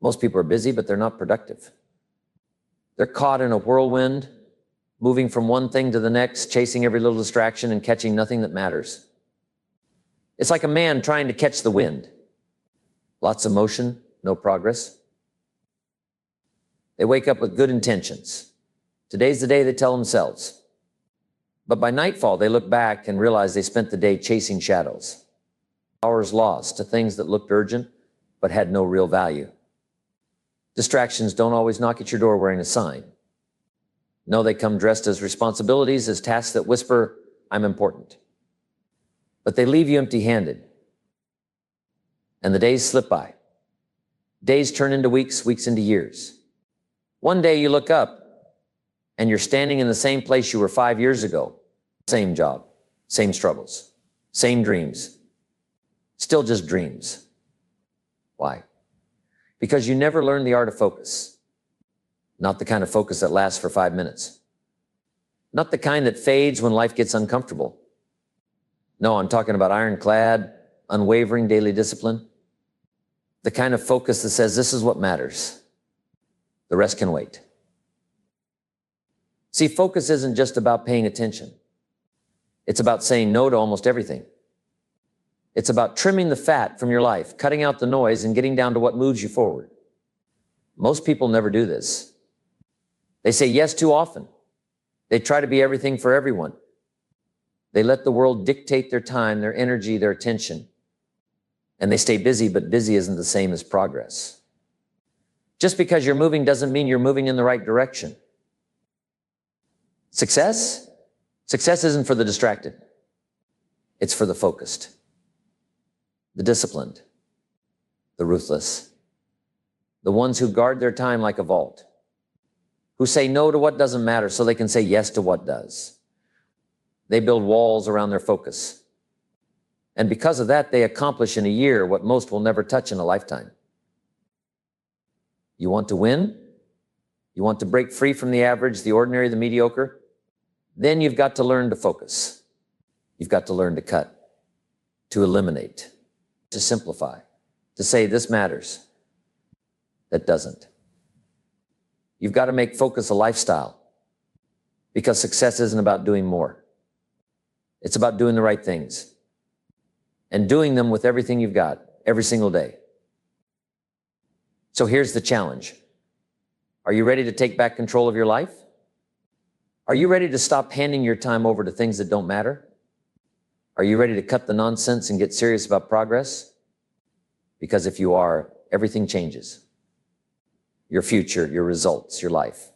Most people are busy, but they're not productive. They're caught in a whirlwind, moving from one thing to the next, chasing every little distraction and catching nothing that matters. It's like a man trying to catch the wind. Lots of motion, no progress. They wake up with good intentions. Today's the day, they tell themselves. But by nightfall, they look back and realize they spent the day chasing shadows. Hours lost to things that looked urgent, but had no real value. Distractions don't always knock at your door wearing a sign. No, they come dressed as responsibilities, as tasks that whisper, I'm important. But they leave you empty-handed. And the days slip by. Days turn into weeks, weeks into years. One day you look up and you're standing in the same place you were 5 years ago. Same job, same struggles, same dreams. Still just dreams. Why? Because you never learned the art of focus. Not the kind of focus that lasts for 5 minutes. Not the kind that fades when life gets uncomfortable. No, I'm talking about ironclad, unwavering daily discipline. The kind of focus that says this is what matters. The rest can wait. See, focus isn't just about paying attention. It's about saying no to almost everything. It's about trimming the fat from your life, cutting out the noise, and getting down to what moves you forward. Most people never do this. They say yes too often. They try to be everything for everyone. They let the world dictate their time, their energy, their attention. And they stay busy, but busy isn't the same as progress. Just because you're moving doesn't mean you're moving in the right direction. Success? Success isn't for the distracted. It's for the focused, the disciplined, the ruthless, the ones who guard their time like a vault, who say no to what doesn't matter so they can say yes to what does. They build walls around their focus. And because of that, they accomplish in a year what most will never touch in a lifetime. You want to win? You want to break free from the average, the ordinary, the mediocre? Then you've got to learn to focus. You've got to learn to cut, to eliminate, to simplify, to say this matters, that doesn't. You've got to make focus a lifestyle, because success isn't about doing more. It's about doing the right things and doing them with everything you've got every single day. So here's the challenge. Are you ready to take back control of your life? Are you ready to stop handing your time over to things that don't matter? Are you ready to cut the nonsense and get serious about progress? Because if you are, everything changes. Your future, your results, your life.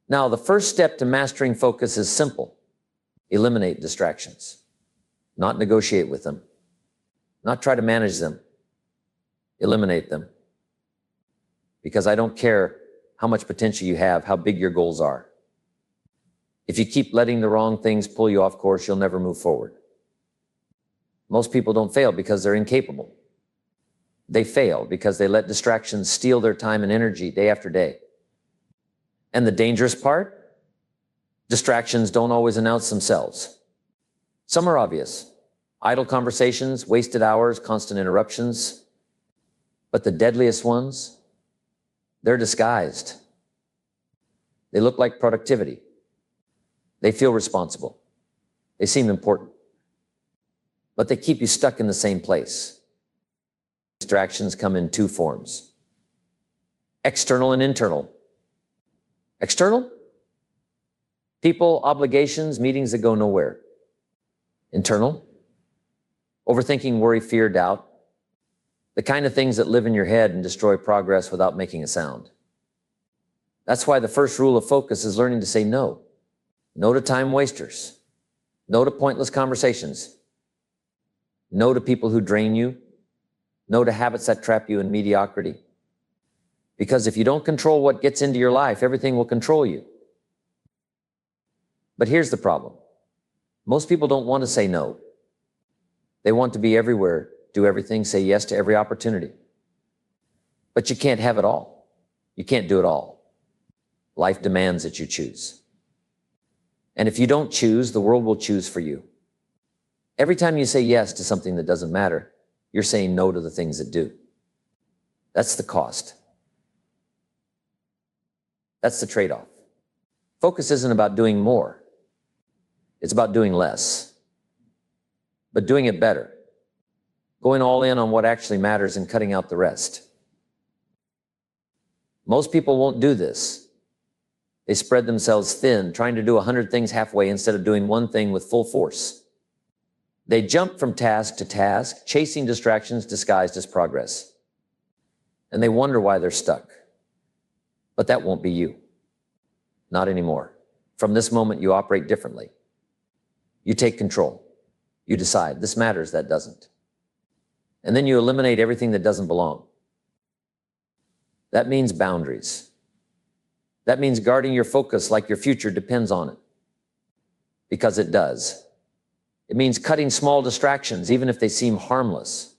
Now, the first step to mastering focus is simple. Eliminate distractions. Not negotiate with them. Not try to manage them. Eliminate them. Because I don't care how much potential you have, how big your goals are. If you keep letting the wrong things pull you off course, you'll never move forward. Most people don't fail because they're incapable. They fail because they let distractions steal their time and energy day after day. And the dangerous part? Distractions don't always announce themselves. Some are obvious. Idle conversations, wasted hours, constant interruptions. But the deadliest ones, they're disguised. They look like productivity. They feel responsible. They seem important. But they keep you stuck in the same place. Distractions come in two forms. External and internal. External? People, obligations, meetings that go nowhere. Internal? Overthinking, worry, fear, doubt. The kind of things that live in your head and destroy progress without making a sound. That's why the first rule of focus is learning to say no. No to time wasters. No to pointless conversations. No to people who drain you. No to habits that trap you in mediocrity. Because if you don't control what gets into your life, everything will control you. But here's the problem. Most people don't want to say no. They want to be everywhere, do everything, say yes to every opportunity. But you can't have it all. You can't do it all. Life demands that you choose. And if you don't choose, the world will choose for you. Every time you say yes to something that doesn't matter, you're saying no to the things that do. That's the cost. That's the trade-off. Focus isn't about doing more. It's about doing less, but doing it better. Going all in on what actually matters and cutting out the rest. Most people won't do this. They spread themselves thin, trying to do 100 things halfway instead of doing one thing with full force. They jump from task to task, chasing distractions disguised as progress. And they wonder why they're stuck. But that won't be you. Not anymore. From this moment, you operate differently. You take control. You decide, this matters, that doesn't. And then you eliminate everything that doesn't belong. That means boundaries. That means guarding your focus like your future depends on it. Because it does. It means cutting small distractions, even if they seem harmless.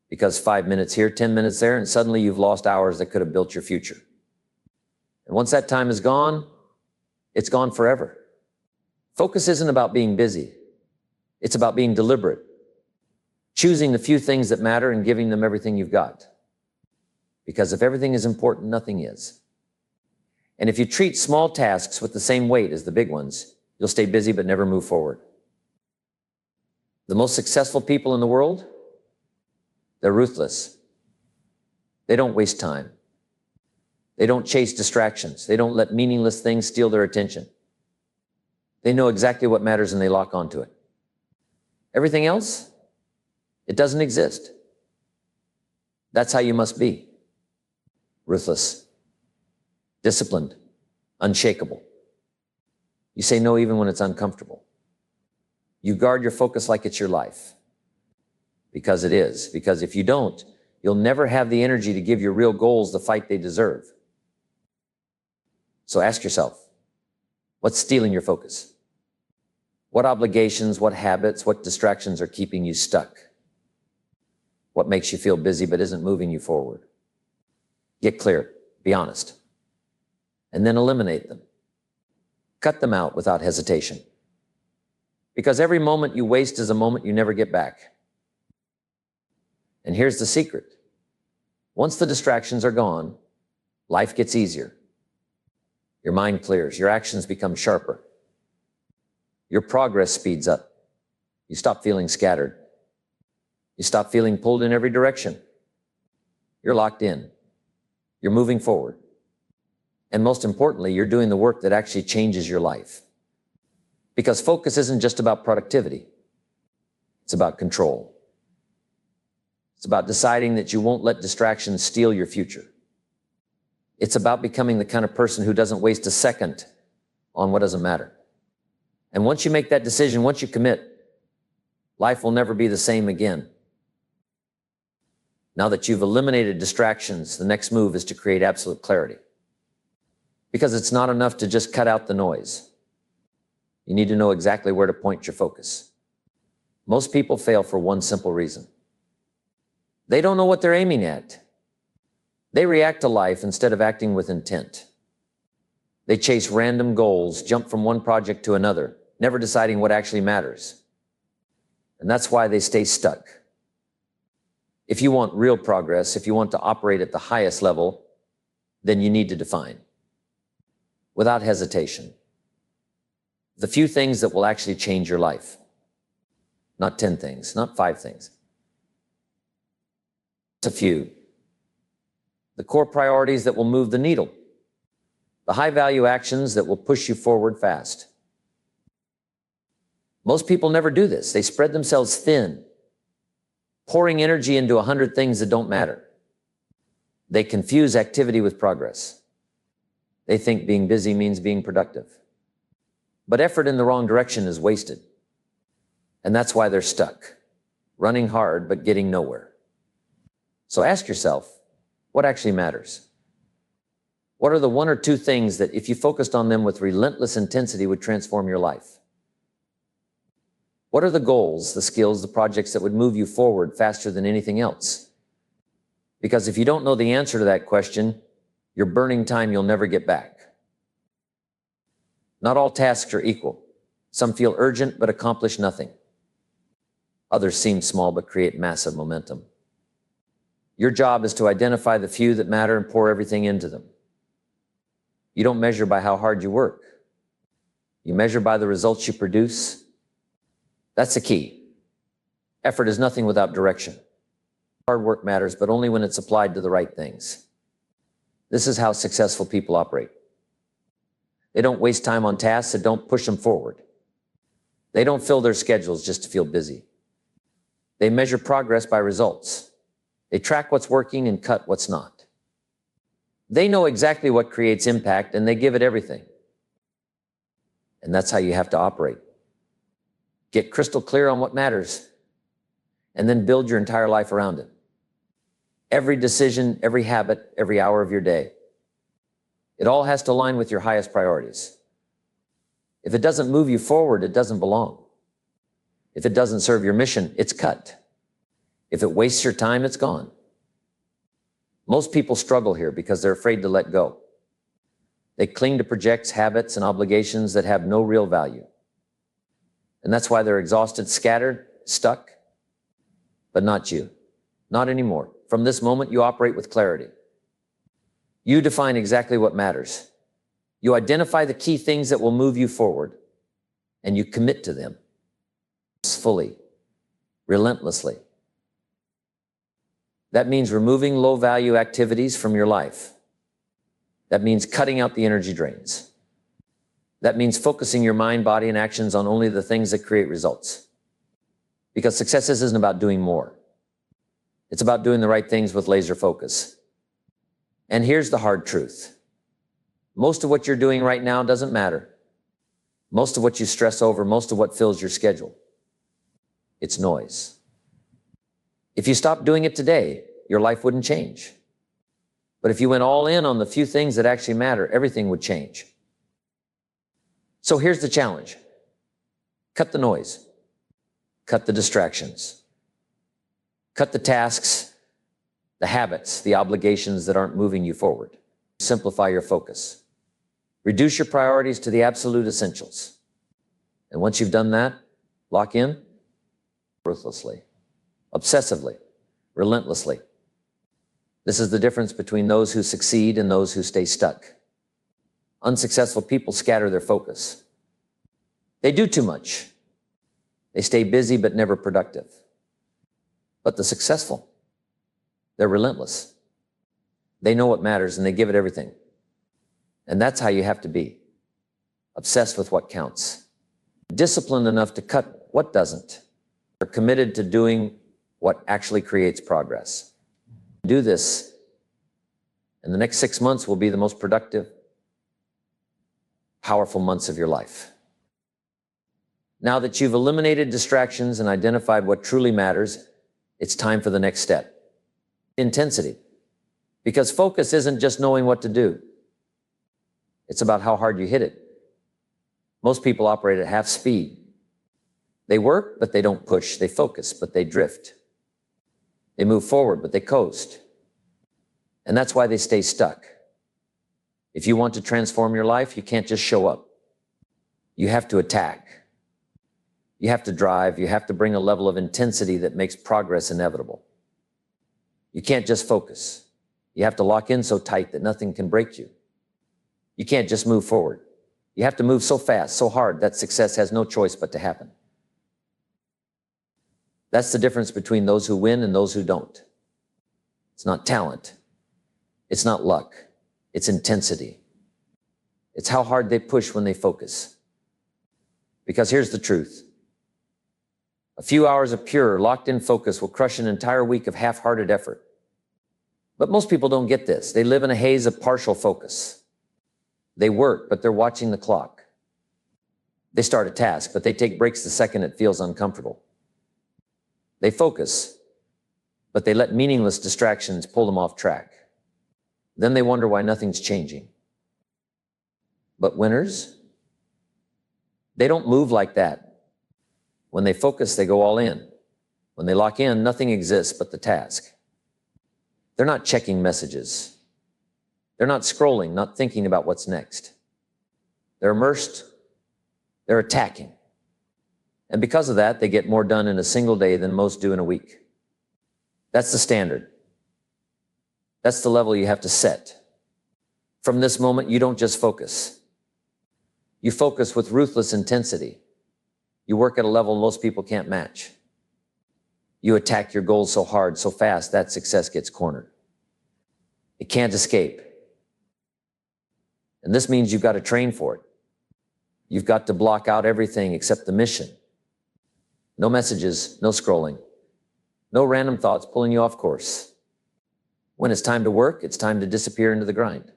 Because 5 minutes here, 10 minutes there, and suddenly you've lost hours that could have built your future. And once that time is gone, it's gone forever. Focus isn't about being busy. It's about being deliberate. Choosing the few things that matter and giving them everything you've got. Because if everything is important, nothing is. And if you treat small tasks with the same weight as the big ones, you'll stay busy but never move forward. The most successful people in the world, they're ruthless. They don't waste time. They don't chase distractions. They don't let meaningless things steal their attention. They know exactly what matters and they lock onto it. Everything else, it doesn't exist. That's how you must be. Ruthless, disciplined, unshakable. You say no even when it's uncomfortable. You guard your focus like it's your life. Because it is. Because if you don't, you'll never have the energy to give your real goals the fight they deserve. So ask yourself, what's stealing your focus? What obligations, what habits, what distractions are keeping you stuck? What makes you feel busy but isn't moving you forward? Get clear, be honest, and then eliminate them. Cut them out without hesitation. Because every moment you waste is a moment you never get back. And here's the secret. Once the distractions are gone, life gets easier. Your mind clears, your actions become sharper. Your progress speeds up. You stop feeling scattered. You stop feeling pulled in every direction. You're locked in. You're moving forward. And most importantly, you're doing the work that actually changes your life. Because focus isn't just about productivity. It's about control. It's about deciding that you won't let distractions steal your future. It's about becoming the kind of person who doesn't waste a second on what doesn't matter. And once you make that decision, once you commit, life will never be the same again. Now that you've eliminated distractions, the next move is to create absolute clarity. Because it's not enough to just cut out the noise. You need to know exactly where to point your focus. Most people fail for one simple reason. They don't know what they're aiming at. They react to life instead of acting with intent. They chase random goals, jump from one project to another, never deciding what actually matters. And that's why they stay stuck. If you want real progress, if you want to operate at the highest level, then you need to define, without hesitation, the few things that will actually change your life. Not 10 things, not 5 things. It's a few. The core priorities that will move the needle. The high-value actions that will push you forward fast. Most people never do this. They spread themselves thin, pouring energy into 100 things that don't matter. They confuse activity with progress. They think being busy means being productive. But effort in the wrong direction is wasted. And that's why they're stuck, running hard but getting nowhere. So ask yourself, what actually matters? What are the 1 or 2 things that, if you focused on them with relentless intensity, would transform your life? What are the goals, the skills, the projects that would move you forward faster than anything else? Because if you don't know the answer to that question, you're burning time you'll never get back. Not all tasks are equal. Some feel urgent but accomplish nothing. Others seem small but create massive momentum. Your job is to identify the few that matter and pour everything into them. You don't measure by how hard you work. You measure by the results you produce. That's the key. Effort is nothing without direction. Hard work matters, but only when it's applied to the right things. This is how successful people operate. They don't waste time on tasks that don't push them forward. They don't fill their schedules just to feel busy. They measure progress by results. They track what's working and cut what's not. They know exactly what creates impact, and they give it everything. And that's how you have to operate. Get crystal clear on what matters, and then build your entire life around it. Every decision, every habit, every hour of your day. It all has to align with your highest priorities. If it doesn't move you forward, it doesn't belong. If it doesn't serve your mission, it's cut. If it wastes your time, it's gone. Most people struggle here because they're afraid to let go. They cling to projects, habits, and obligations that have no real value. And that's why they're exhausted, scattered, stuck. But not you. Not anymore. From this moment, you operate with clarity. You define exactly what matters. You identify the key things that will move you forward, and you commit to them fully, relentlessly. That means removing low-value activities from your life. That means cutting out the energy drains. That means focusing your mind, body, and actions on only the things that create results. Because success isn't about doing more. It's about doing the right things with laser focus. And here's the hard truth. Most of what you're doing right now doesn't matter. Most of what you stress over, most of what fills your schedule, it's noise. If you stopped doing it today, your life wouldn't change. But if you went all in on the few things that actually matter, everything would change. So here's the challenge. Cut the noise. Cut the distractions. Cut the tasks, the habits, the obligations that aren't moving you forward. Simplify your focus. Reduce your priorities to the absolute essentials. And once you've done that, lock in ruthlessly, obsessively, relentlessly. This is the difference between those who succeed and those who stay stuck. Unsuccessful people scatter their focus. They do too much. They stay busy but never productive. But the successful, they're relentless. They know what matters and they give it everything. And that's how you have to be. Obsessed with what counts. Disciplined enough to cut what doesn't. They're committed to doing what actually creates progress. Do this, and the next 6 months will be the most productive, powerful months of your life. Now that you've eliminated distractions and identified what truly matters, it's time for the next step. Intensity. Because focus isn't just knowing what to do. It's about how hard you hit it. Most people operate at half speed. They work, but they don't push. They focus, but they drift. They move forward, but they coast. And that's why they stay stuck. If you want to transform your life, you can't just show up. You have to attack. You have to drive. You have to bring a level of intensity that makes progress inevitable. You can't just focus. You have to lock in so tight that nothing can break you. You can't just move forward. You have to move so fast, so hard, that success has no choice but to happen. That's the difference between those who win and those who don't. It's not talent. It's not luck. It's intensity. It's how hard they push when they focus. Because here's the truth. A few hours of pure, locked-in focus will crush an entire week of half-hearted effort. But most people don't get this. They live in a haze of partial focus. They work, but they're watching the clock. They start a task, but they take breaks the second it feels uncomfortable. They focus, but they let meaningless distractions pull them off track. Then they wonder why nothing's changing. But winners, they don't move like that. When they focus, they go all in. When they lock in, nothing exists but the task. They're not checking messages. They're not scrolling, not thinking about what's next. They're immersed. They're attacking. And because of that, they get more done in a single day than most do in a week. That's the standard. That's the level you have to set. From this moment, you don't just focus. You focus with ruthless intensity. You work at a level most people can't match. You attack your goals so hard, so fast, that success gets cornered. It can't escape. And this means you've got to train for it. You've got to block out everything except the mission. No messages, no scrolling, no random thoughts pulling you off course. When it's time to work, it's time to disappear into the grind.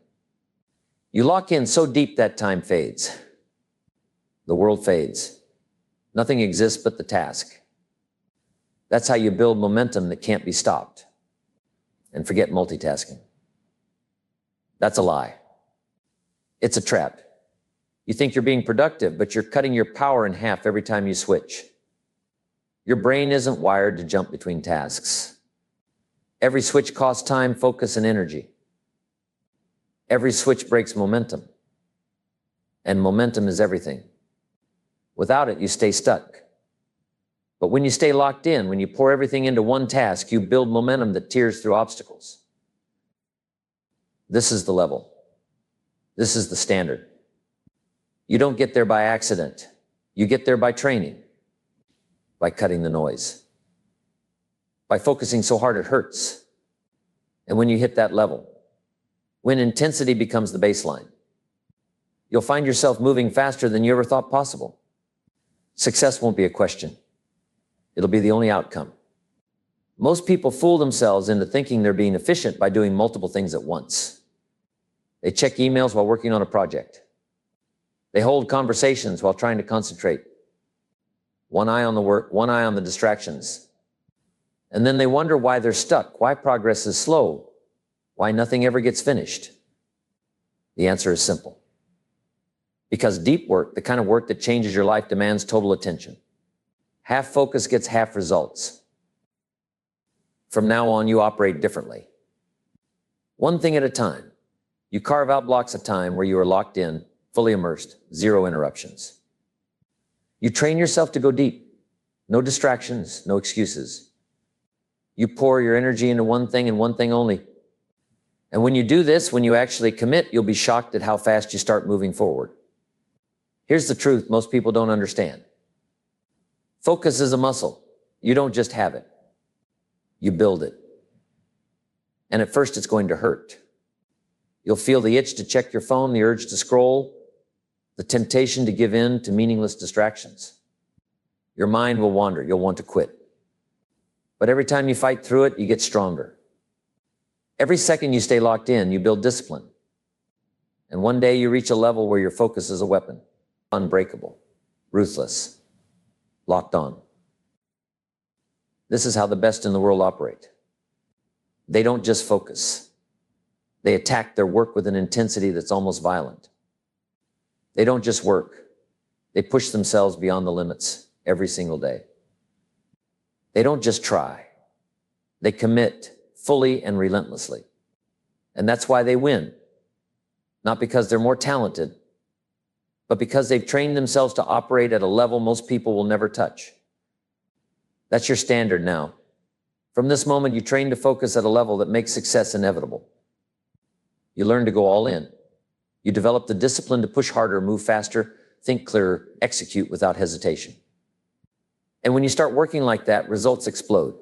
You lock in so deep that time fades. The world fades. Nothing exists but the task. That's how you build momentum that can't be stopped. And forget multitasking. That's a lie. It's a trap. You think you're being productive, but you're cutting your power in half every time you switch. Your brain isn't wired to jump between tasks. Every switch costs time, focus, and energy. Every switch breaks momentum. And momentum is everything. Without it, you stay stuck. But when you stay locked in, when you pour everything into one task, you build momentum that tears through obstacles. This is the level. This is the standard. You don't get there by accident. You get there by training, by cutting the noise, by focusing so hard it hurts. And when you hit that level, when intensity becomes the baseline, you'll find yourself moving faster than you ever thought possible. Success won't be a question. It'll be the only outcome. Most people fool themselves into thinking they're being efficient by doing multiple things at once. They check emails while working on a project. They hold conversations while trying to concentrate. One eye on the work, one eye on the distractions. And then they wonder why they're stuck, why progress is slow, why nothing ever gets finished. The answer is simple. Because deep work, the kind of work that changes your life, demands total attention. Half focus gets half results. From now on, you operate differently. One thing at a time. You carve out blocks of time where you are locked in, fully immersed, zero interruptions. You train yourself to go deep. No distractions, no excuses. You pour your energy into one thing and one thing only. And when you do this, when you actually commit, you'll be shocked at how fast you start moving forward. Here's the truth most people don't understand. Focus is a muscle. You don't just have it. You build it. And at first it's going to hurt. You'll feel the itch to check your phone, the urge to scroll, the temptation to give in to meaningless distractions. Your mind will wander. You'll want to quit. But every time you fight through it, you get stronger. Every second you stay locked in, you build discipline. And one day you reach a level where your focus is a weapon. Unbreakable, ruthless, locked on. This is how the best in the world operate. They don't just focus. They attack their work with an intensity that's almost violent. They don't just work. They push themselves beyond the limits every single day. They don't just try. They commit fully and relentlessly. And that's why they win. Not because they're more talented, but because they've trained themselves to operate at a level most people will never touch. That's your standard now. From this moment, you train to focus at a level that makes success inevitable. You learn to go all in. You develop the discipline to push harder, move faster, think clearer, execute without hesitation. And when you start working like that, results explode.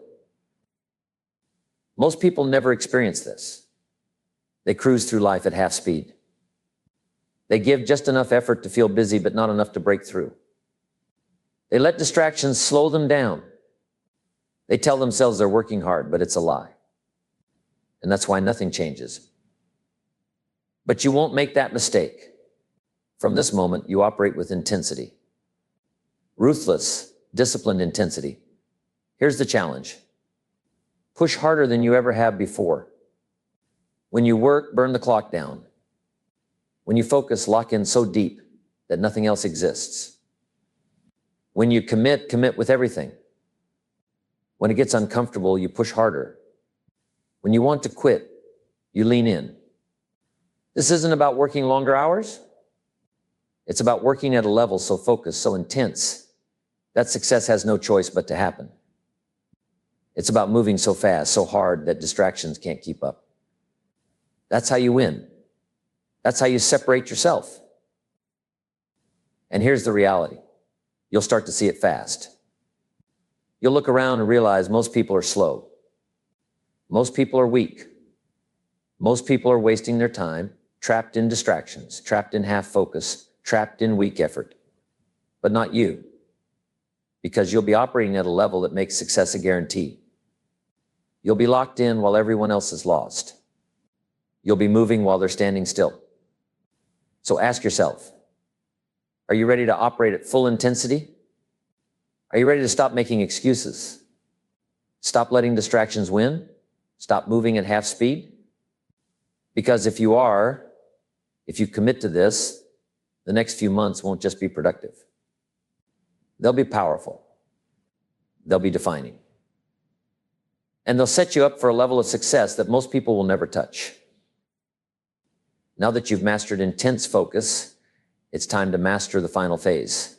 Most people never experience this. They cruise through life at half speed. They give just enough effort to feel busy, but not enough to break through. They let distractions slow them down. They tell themselves they're working hard, but it's a lie. And that's why nothing changes. But you won't make that mistake. From this moment, you operate with intensity. Ruthless, disciplined intensity. Here's the challenge. Push harder than you ever have before. When you work, burn the clock down. When you focus, lock in so deep that nothing else exists. When you commit, commit with everything. When it gets uncomfortable, you push harder. When you want to quit, you lean in. This isn't about working longer hours. It's about working at a level so focused, so intense, that success has no choice but to happen. It's about moving so fast, so hard that distractions can't keep up. That's how you win. That's how you separate yourself. And here's the reality. You'll start to see it fast. You'll look around and realize most people are slow. Most people are weak. Most people are wasting their time, trapped in distractions, trapped in half focus, trapped in weak effort. But not you, because you'll be operating at a level that makes success a guarantee. You'll be locked in while everyone else is lost. You'll be moving while they're standing still. So ask yourself, are you ready to operate at full intensity? Are you ready to stop making excuses? Stop letting distractions win? Stop moving at half speed? Because if you are, if you commit to this, the next few months won't just be productive. They'll be powerful. They'll be defining. And they'll set you up for a level of success that most people will never touch. Now that you've mastered intense focus, it's time to master the final phase,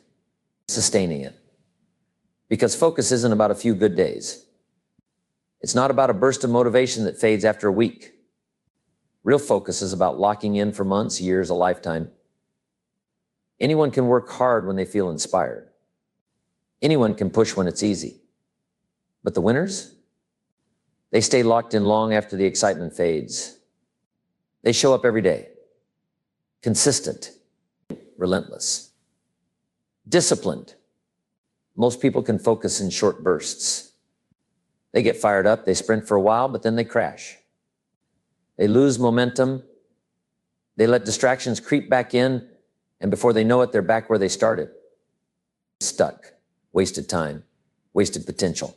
sustaining it. Because focus isn't about a few good days. It's not about a burst of motivation that fades after a week. Real focus is about locking in for months, years, a lifetime. Anyone can work hard when they feel inspired. Anyone can push when it's easy. But the winners? They stay locked in long after the excitement fades. They show up every day. Consistent, relentless, disciplined. Most people can focus in short bursts. They get fired up, they sprint for a while, but then they crash. They lose momentum. They let distractions creep back in, and before they know it, they're back where they started. Stuck, wasted time, wasted potential.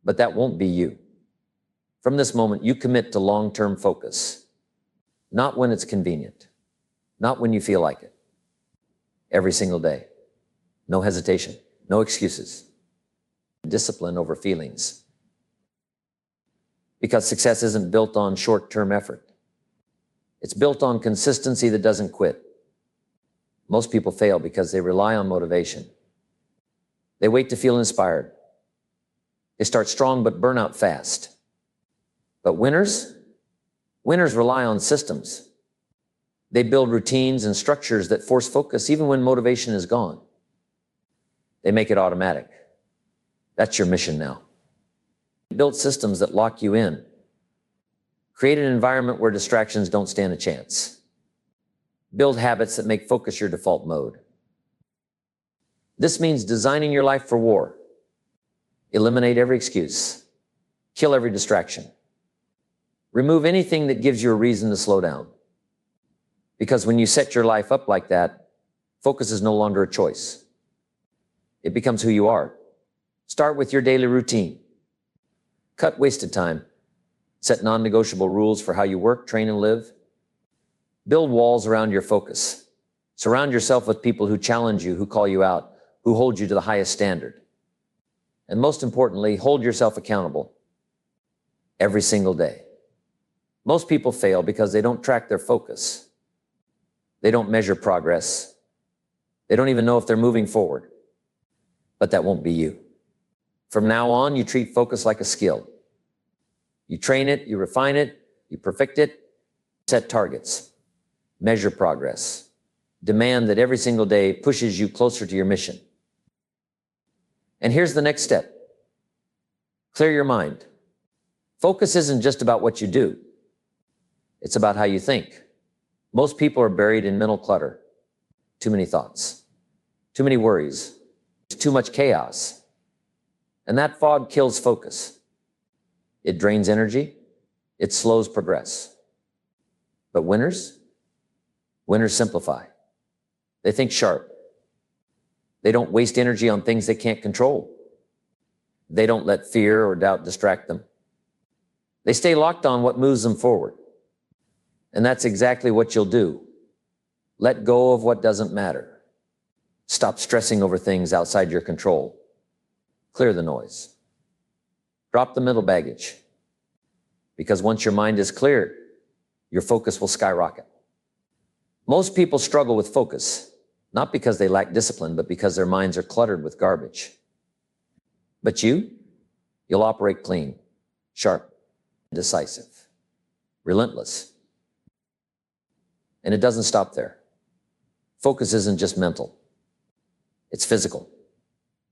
But that won't be you. From this moment, you commit to long-term focus. Not when it's convenient. Not when you feel like it. Every single day. No hesitation. No excuses. Discipline over feelings. Because success isn't built on short-term effort. It's built on consistency that doesn't quit. Most people fail because they rely on motivation. They wait to feel inspired. They start strong but burn out fast. But winners rely on systems. They build routines and structures that force focus even when motivation is gone. They make it automatic. That's your mission now. Build systems that lock you in. Create an environment where distractions don't stand a chance. Build habits that make focus your default mode. This means designing your life for war. Eliminate every excuse. Kill every distraction. Remove anything that gives you a reason to slow down. Because when you set your life up like that, focus is no longer a choice. It becomes who you are. Start with your daily routine. Cut wasted time. Set non-negotiable rules for how you work, train, and live. Build walls around your focus. Surround yourself with people who challenge you, who call you out, who hold you to the highest standard. And most importantly, hold yourself accountable every single day. Most people fail because they don't track their focus. They don't measure progress. They don't even know if they're moving forward. But that won't be you. From now on, you treat focus like a skill. You train it, you refine it, you perfect it, set targets, measure progress, demand that every single day pushes you closer to your mission. And here's the next step. Clear your mind. Focus isn't just about what you do. It's about how you think. Most people are buried in mental clutter. Too many thoughts, too many worries, too much chaos. And that fog kills focus. It drains energy. It slows progress. But winners simplify. They think sharp. They don't waste energy on things they can't control. They don't let fear or doubt distract them. They stay locked on what moves them forward. And that's exactly what you'll do. Let go of what doesn't matter. Stop stressing over things outside your control. Clear the noise. Drop the mental baggage. Because once your mind is clear, your focus will skyrocket. Most people struggle with focus, not because they lack discipline, but because their minds are cluttered with garbage. But you'll operate clean, sharp, and decisive. relentless. And it doesn't stop there. Focus isn't just mental. It's physical.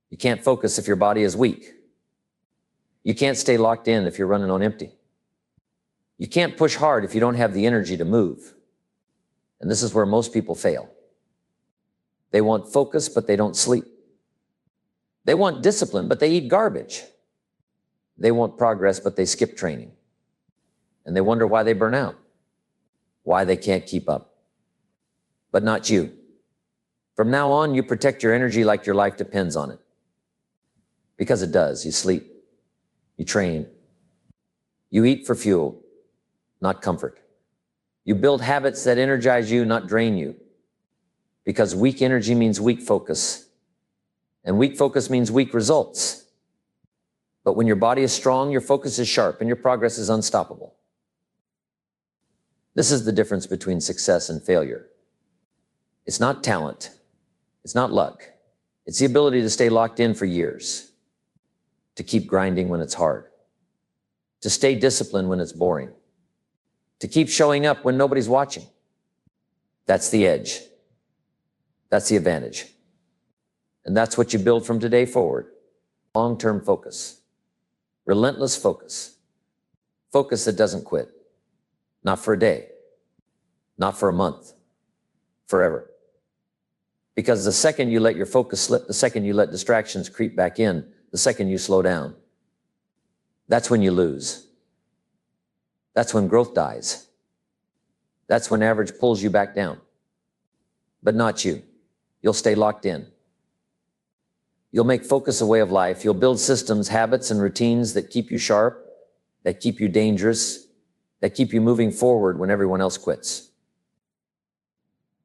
You can't focus if your body is weak. You can't stay locked in if you're running on empty. You can't push hard if you don't have the energy to move. And this is where most people fail. They want focus, but they don't sleep. They want discipline, but they eat garbage. They want progress, but they skip training. And they wonder why they burn out, why they can't keep up. But not you. From now on, you protect your energy like your life depends on it. Because it does. You sleep. You train. You eat for fuel, not comfort. You build habits that energize you, not drain you. Because weak energy means weak focus. And weak focus means weak results. But when your body is strong, your focus is sharp, and your progress is unstoppable. This is the difference between success and failure. It's not talent. It's not luck. It's the ability to stay locked in for years, to keep grinding when it's hard, to stay disciplined when it's boring, to keep showing up when nobody's watching. That's the edge. That's the advantage. And that's what you build from today forward. Long-term focus. Relentless focus. Focus that doesn't quit. Not for a day. Not for a month. Forever. Because the second you let your focus slip, the second you let distractions creep back in, the second you slow down, that's when you lose. That's when growth dies. That's when average pulls you back down. But not you. You'll stay locked in. You'll make focus a way of life. You'll build systems, habits, and routines that keep you sharp, that keep you dangerous, that keep you moving forward when everyone else quits.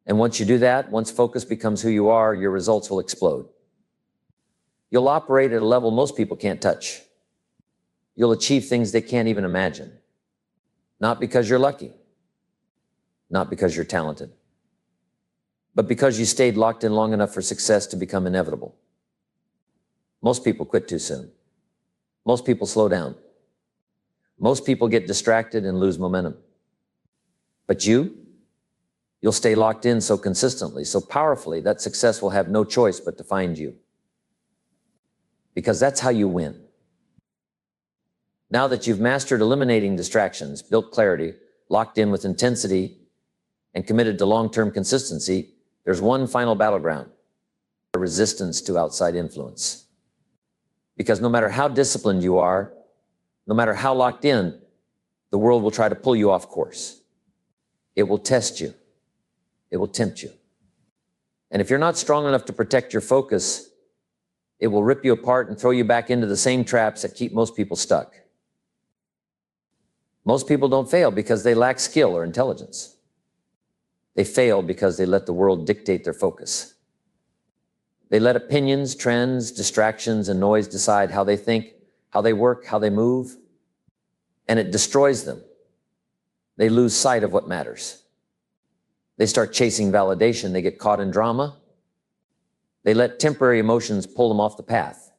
And once you do that, once focus becomes who you are, your results will explode. You'll operate at a level most people can't touch. You'll achieve things they can't even imagine. Not because you're lucky, not because you're talented, but because you stayed locked in long enough for success to become inevitable. Most people quit too soon. Most people slow down. Most people get distracted and lose momentum. But you'll stay locked in so consistently, so powerfully, that success will have no choice but to find you. Because that's how you win. Now that you've mastered eliminating distractions, built clarity, locked in with intensity, and committed to long-term consistency, there's one final battleground: resistance to outside influence. Because no matter how disciplined you are, no matter how locked in, the world will try to pull you off course. It will test you. It will tempt you. And if you're not strong enough to protect your focus, it will rip you apart and throw you back into the same traps that keep most people stuck. Most people don't fail because they lack skill or intelligence. They fail because they let the world dictate their focus. They let opinions, trends, distractions, and noise decide how they think, how they work, how they move, and it destroys them. They lose sight of what matters. They start chasing validation. They get caught in drama. They let temporary emotions pull them off the path.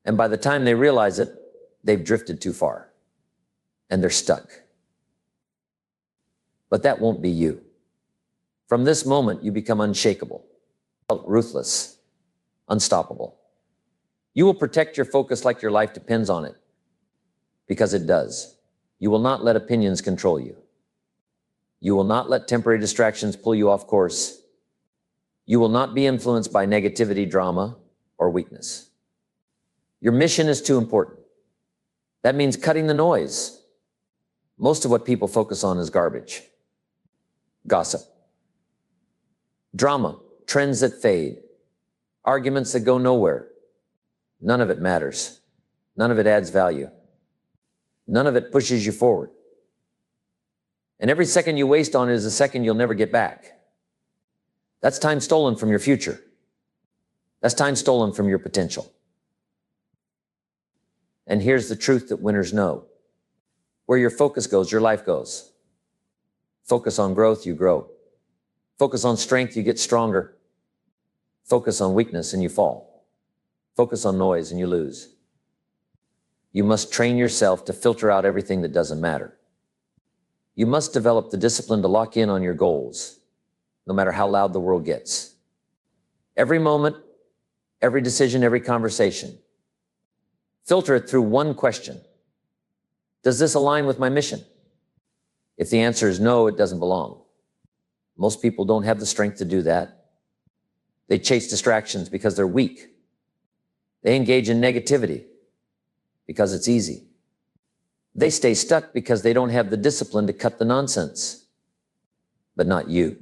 And by the time they realize it, they've drifted too far. And they're stuck. But that won't be you. From this moment, you become unshakable, ruthless, unstoppable. You will protect your focus like your life depends on it. Because it does. You will not let opinions control you. You will not let temporary distractions pull you off course. You will not be influenced by negativity, drama, or weakness. Your mission is too important. That means cutting the noise. Most of what people focus on is garbage. Gossip. Drama, trends that fade, arguments that go nowhere. None of it matters. None of it adds value. None of it pushes you forward. And every second you waste on it is a second you'll never get back. That's time stolen from your future. That's time stolen from your potential. And here's the truth that winners know. Where your focus goes, your life goes. Focus on growth, you grow. Focus on strength, you get stronger. Focus on weakness and you fall. Focus on noise and you lose. You must train yourself to filter out everything that doesn't matter. You must develop the discipline to lock in on your goals, no matter how loud the world gets. Every moment, every decision, every conversation. Filter it through one question. Does this align with my mission? If the answer is no, it doesn't belong. Most people don't have the strength to do that. They chase distractions because they're weak. They engage in negativity because it's easy. They stay stuck because they don't have the discipline to cut the nonsense. But not you.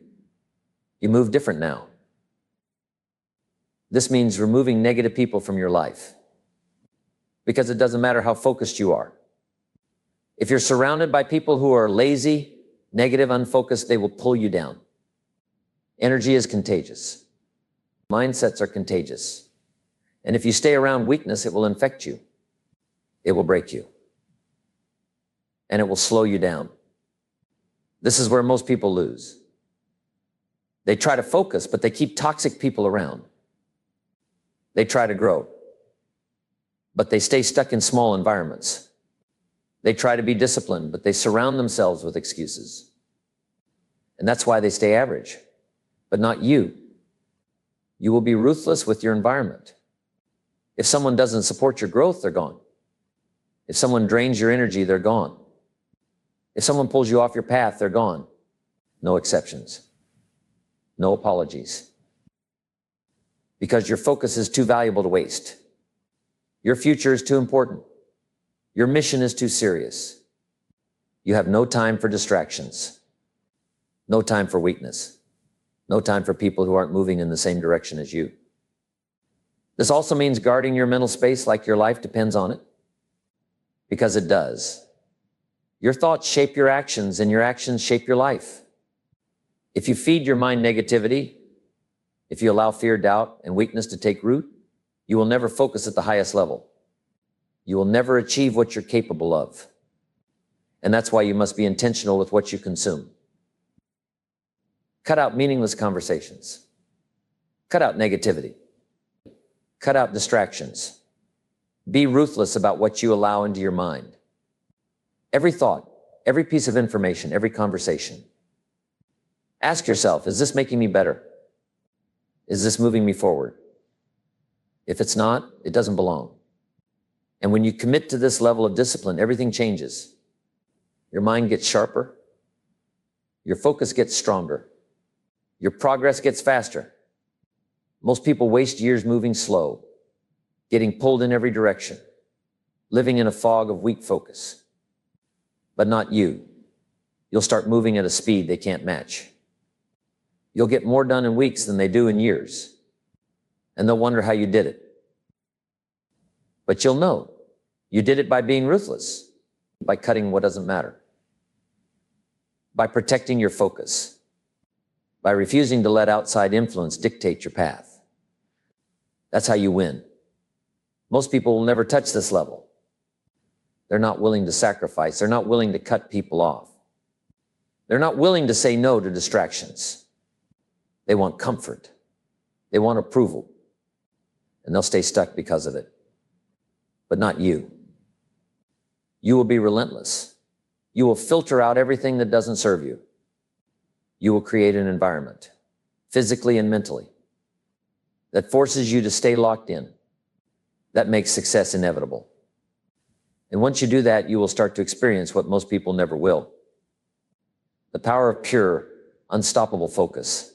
You move different now. This means removing negative people from your life. Because it doesn't matter how focused you are. If you're surrounded by people who are lazy, negative, unfocused, they will pull you down. Energy is contagious. Mindsets are contagious. And if you stay around weakness, it will infect you. It will break you. And it will slow you down. This is where most people lose. They try to focus, but they keep toxic people around. They try to grow, but they stay stuck in small environments. They try to be disciplined, but they surround themselves with excuses. And that's why they stay average, but not you. You will be ruthless with your environment. If someone doesn't support your growth, they're gone. If someone drains your energy, they're gone. If someone pulls you off your path, they're gone. No exceptions. No apologies. Because your focus is too valuable to waste. Your future is too important. Your mission is too serious. You have no time for distractions. No time for weakness. No time for people who aren't moving in the same direction as you. This also means guarding your mental space like your life depends on it. Because it does. Your thoughts shape your actions, and your actions shape your life. If you feed your mind negativity, if you allow fear, doubt, and weakness to take root, you will never focus at the highest level. You will never achieve what you're capable of. And that's why you must be intentional with what you consume. Cut out meaningless conversations. Cut out negativity. Cut out distractions. Be ruthless about what you allow into your mind. Every thought, every piece of information, every conversation. Ask yourself, is this making me better? Is this moving me forward? If it's not, it doesn't belong. And when you commit to this level of discipline, everything changes. Your mind gets sharper. Your focus gets stronger. Your progress gets faster. Most people waste years moving slow, getting pulled in every direction, living in a fog of weak focus. But not you. You'll start moving at a speed they can't match. You'll get more done in weeks than they do in years. And they'll wonder how you did it. But you'll know you did it by being ruthless, by cutting what doesn't matter, by protecting your focus, by refusing to let outside influence dictate your path. That's how you win. Most people will never touch this level. They're not willing to sacrifice. They're not willing to cut people off. They're not willing to say no to distractions. They want comfort. They want approval. And they'll stay stuck because of it. But not you. You will be relentless. You will filter out everything that doesn't serve you. You will create an environment, physically and mentally, that forces you to stay locked in. That makes success inevitable. And once you do that, you will start to experience what most people never will. The power of pure, unstoppable focus.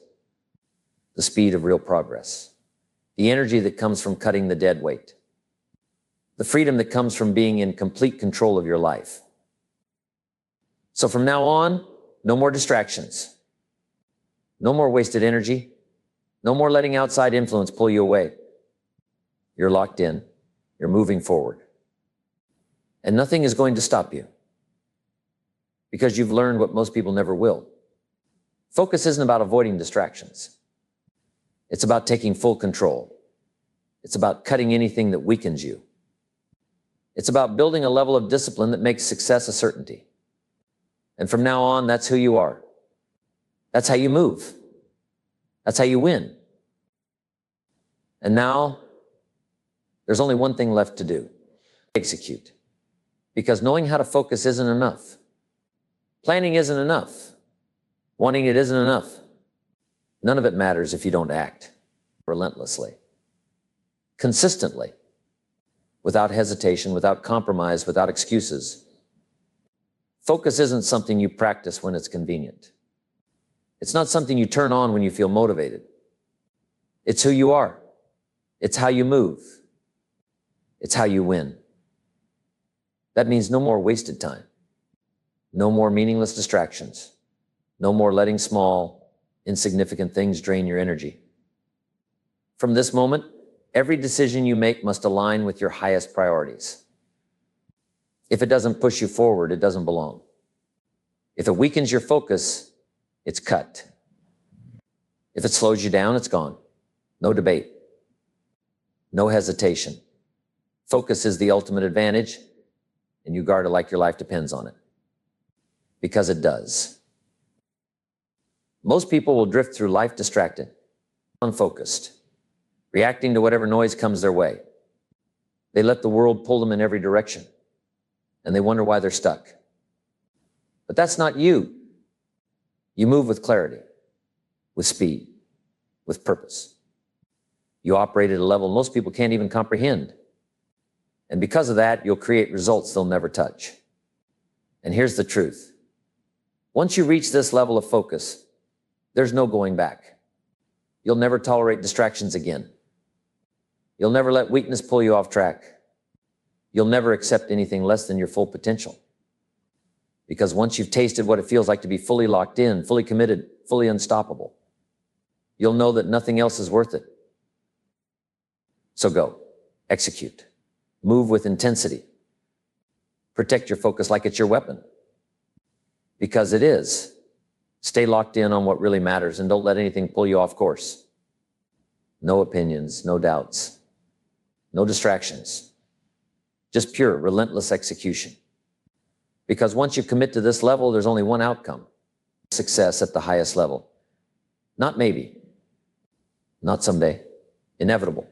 The speed of real progress. The energy that comes from cutting the dead weight. The freedom that comes from being in complete control of your life. So from now on, no more distractions. No more wasted energy. No more letting outside influence pull you away. You're locked in. You're moving forward. And nothing is going to stop you. Because you've learned what most people never will. Focus isn't about avoiding distractions. It's about taking full control. It's about cutting anything that weakens you. It's about building a level of discipline that makes success a certainty. And from now on, that's who you are. That's how you move. That's how you win. And now, there's only one thing left to do. Execute. Because knowing how to focus isn't enough. Planning isn't enough. Wanting it isn't enough. None of it matters if you don't act relentlessly, consistently, without hesitation, without compromise, without excuses. Focus isn't something you practice when it's convenient. It's not something you turn on when you feel motivated. It's who you are. It's how you move. It's how you win. That means no more wasted time. No more meaningless distractions. No more letting small, insignificant things drain your energy. From this moment, every decision you make must align with your highest priorities. If it doesn't push you forward, it doesn't belong. If it weakens your focus, it's cut. If it slows you down, it's gone. No debate. No hesitation. Focus is the ultimate advantage, and you guard it like your life depends on it. Because it does. Most people will drift through life distracted, unfocused, reacting to whatever noise comes their way. They let the world pull them in every direction, and they wonder why they're stuck. But that's not you. You move with clarity, with speed, with purpose. You operate at a level most people can't even comprehend. And because of that, you'll create results they'll never touch. And here's the truth. Once you reach this level of focus, there's no going back. You'll never tolerate distractions again. You'll never let weakness pull you off track. You'll never accept anything less than your full potential. Because once you've tasted what it feels like to be fully locked in, fully committed, fully unstoppable, you'll know that nothing else is worth it. So go, execute, move with intensity. Protect your focus like it's your weapon. Because it is. Stay locked in on what really matters and don't let anything pull you off course. No opinions, no doubts, no distractions. Just pure, relentless execution. Because once you commit to this level, there's only one outcome. Success at the highest level. Not maybe. Not someday. Inevitable.